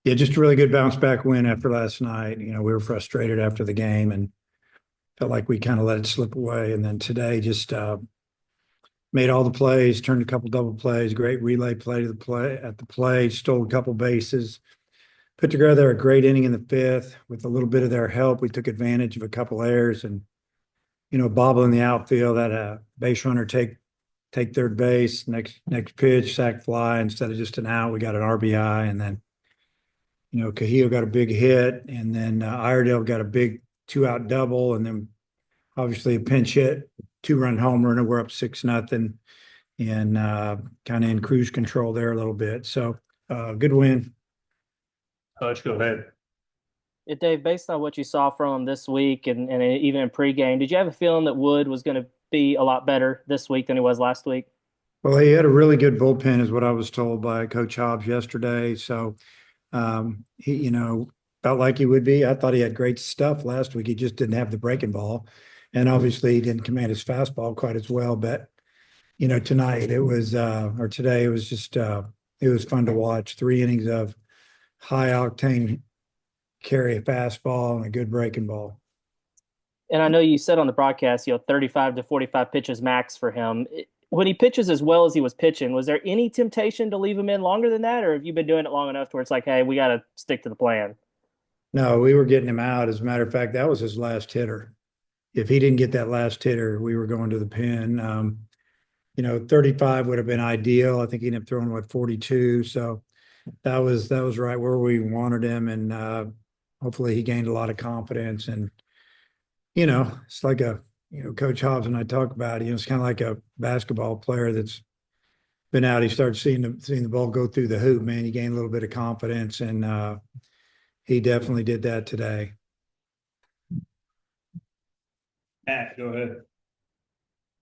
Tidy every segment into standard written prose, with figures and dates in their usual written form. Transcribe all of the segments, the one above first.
Yeah, just a really good bounce back win after last night. We were frustrated after the game and felt like we kind of let it slip away. And then today just made all the plays, turned a couple double plays, great relay play to the play at the play, stole a couple bases, put together a great inning in the fifth with a little bit of their help. We took advantage of a couple errors and, bobble in the outfield, that base runner take third base, next pitch, sac fly instead of just an out. We got an RBI, and then Cahillo got a big hit, and then Iredale got a big 2-out double, and then obviously a pinch hit, 2-run homer, and we're up 6-0, and kind of in cruise control there a little bit. So good win. Coach, go ahead. Yeah, Dave, based on what you saw from him this week and even in pregame, did you have a feeling that Wood was going to be a lot better this week than he was last week? Well, he had a really good bullpen, is what I was told by Coach Hobbs yesterday. So he, felt like he would be. I thought he had great stuff last week. He just didn't have the breaking ball. And obviously he didn't command his fastball quite as well. But, tonight it was, or today it was just, it was fun to watch. 3 innings of high octane carry, a fastball and a good breaking ball. And I know you said on the broadcast, 35 to 45 pitches max for him. When he pitches as well as he was pitching, was there any temptation to leave him in longer than that? Or have you been doing it long enough to where it's like, hey, we got to stick to the plan? No, we were getting him out. As a matter of fact, that was his last hitter. If he didn't get that last hitter, we were going to the pen. 35 would have been ideal. I think he ended up throwing 42. So that was right where we wanted him. And hopefully he gained a lot of confidence. And, it's like Coach Hobbs and I talk about, it's kind of like a basketball player that's been out. He starts seeing the ball go through the hoop, man. He gained a little bit of confidence, and he definitely did that today. Matt, go ahead.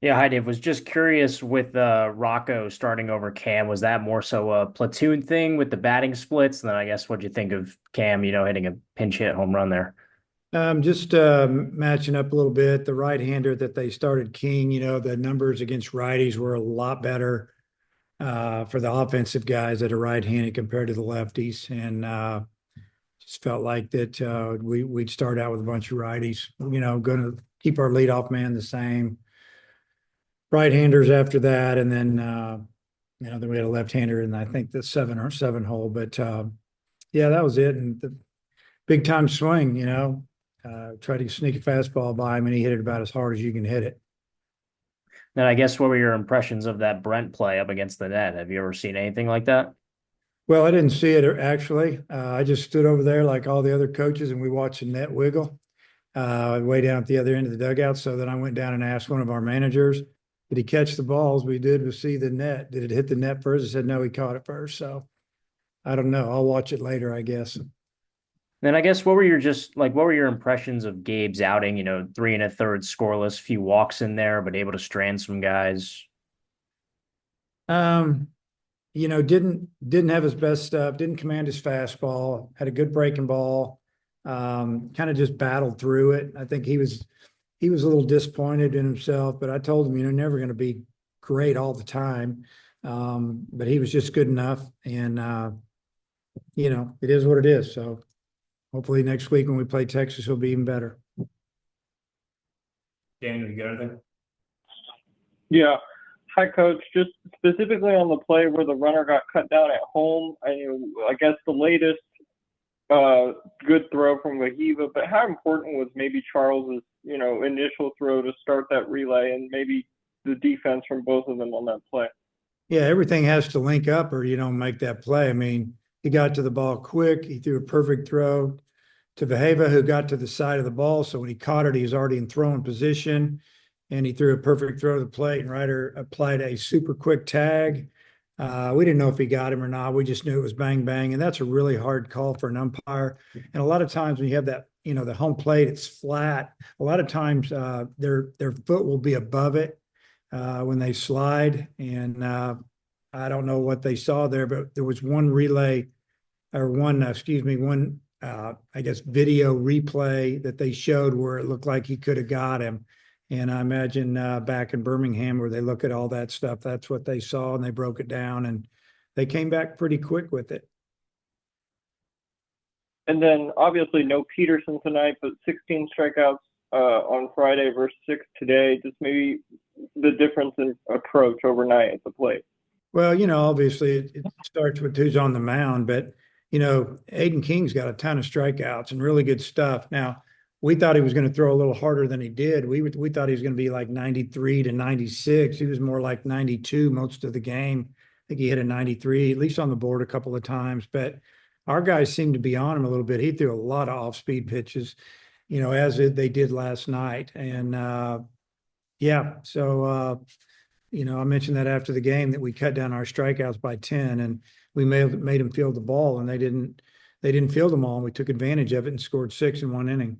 Yeah, hi Dave. Was just curious with Rocco starting over Cam. Was that more so a platoon thing with the batting splits? And then I guess what'd you think of Cam, hitting a pinch hit home run there? Just matching up a little bit. The right-hander that they started King, the numbers against righties were a lot better for the offensive guys that are right-handed compared to the lefties. And just felt like that we'd start out with a bunch of righties, going to keep our leadoff man the same. Right-handers after that, and then we had a left-hander in, I think, the 7 hole. But yeah, that was it. And the big time swing, tried to sneak a fastball by him, and he hit it about as hard as you can hit it. Then I guess what were your impressions of that Brent play up against the net? Have you ever seen anything like that? Well, I didn't see it actually. I just stood over there like all the other coaches, and we watched the net wiggle way down at the other end of the dugout. So then I went down and asked one of our managers, did he catch the balls? We did. We see the net. Did it hit the net first? He said, no, he caught it first. So I don't know. I'll watch it later, I guess. Then I guess what were your impressions of Gabe's outing? 3 1/3 scoreless, few walks in there, but able to strand some guys. Didn't have his best stuff, didn't command his fastball, had a good breaking ball, kind of just battled through it. I think he was a little disappointed in himself, but I told him, never going to be great all the time. But he was just good enough, and it is what it is. So hopefully next week when we play Texas, he'll be even better. Daniel, you got anything? Yeah. Hi, Coach. Just specifically on the play where the runner got cut down at home, I guess the latest good throw from Wahiva, but how important was maybe Charles's, initial throw to start that relay and maybe the defense from both of them on that play? Yeah, everything has to link up or you don't make that play. I mean, he got to the ball quick. He threw a perfect throw to Vaheva, who got to the side of the ball. So when he caught it, he was already in throwing position, and he threw a perfect throw to the plate, and Ryder applied a super quick tag. We didn't know if he got him or not. We just knew it was bang, bang. And that's a really hard call for an umpire. And a lot of times when you have that, the home plate, it's flat. A lot of times their foot will be above it when they slide. And I don't know what they saw there, but there was one relay or one, I guess, video replay that they showed where it looked like he could have got him. And I imagine back in Birmingham where they look at all that stuff, that's what they saw, and they broke it down, and they came back pretty quick with it. And then obviously no Peterson tonight, but 16 strikeouts on Friday versus 6 today. Just maybe the difference in approach overnight at the plate. Well, obviously it starts with who's on the mound, but Aiden King's got a ton of strikeouts and really good stuff. Now, we thought he was going to throw a little harder than he did. We thought he was going to be like 93 to 96. He was more like 92 most of the game. I think he hit a 93, at least on the board a couple of times. But our guys seemed to be on him a little bit. He threw a lot of off-speed pitches, they did last night. And yeah, so I mentioned that after the game that we cut down our strikeouts by 10, and we made them field the ball, and they didn't field them all, and we took advantage of it and scored 6 in 1 inning.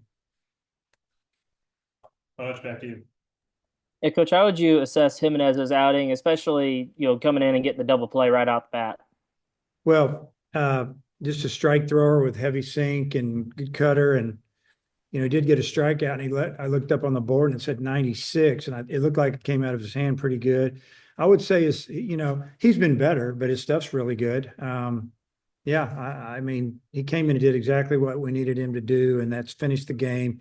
Hutch, back to you. Hey, Coach, how would you assess Jimenez's outing, especially coming in and getting the double play right out the bat? Well, just a strike thrower with heavy sink and good cutter, and he did get a strikeout, and I looked up on the board and it said 96, and it looked like it came out of his hand pretty good. I would say he's been better, but his stuff's really good. Yeah, I mean, he came in and did exactly what we needed him to do, and that's finish the game.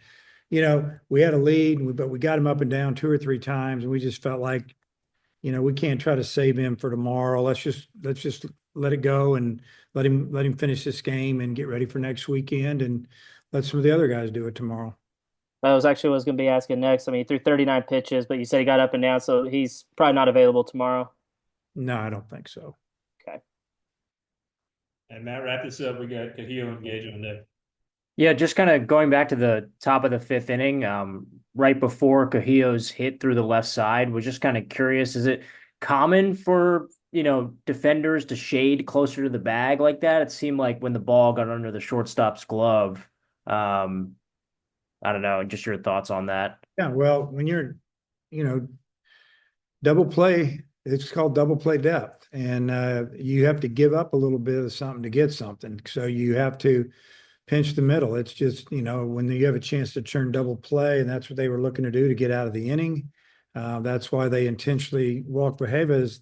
We had a lead, but we got him up and down 2 or 3 times, and we just felt like, we can't try to save him for tomorrow. Let's just let it go and let him finish this game and get ready for next weekend, and let some of the other guys do it tomorrow. That was actually what I was going to be asking next. I mean, he threw 39 pitches, but you said he got up and down, so he's probably not available tomorrow. No, I don't think so. Okay. And Matt, wrap this up. We got Cahillo and Gage on deck. Yeah, just kind of going back to the top of the 5th inning, right before Cahillo's hit through the left side, was just kind of curious. Is it common for, defenders to shade closer to the bag like that? It seemed like when the ball got under the shortstop's glove, I don't know, just your thoughts on that. Yeah, well, when you're, double play, it's called double play depth, and you have to give up a little bit of something to get something. So you have to pinch the middle. It's just, when you have a chance to turn double play, and that's what they were looking to do to get out of the inning. That's why they intentionally walked Behavas.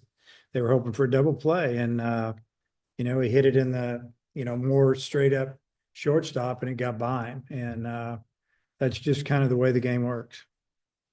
They were hoping for a double play, and he hit it in the more straight up shortstop, and it got by him. And that's just kind of the way the game works.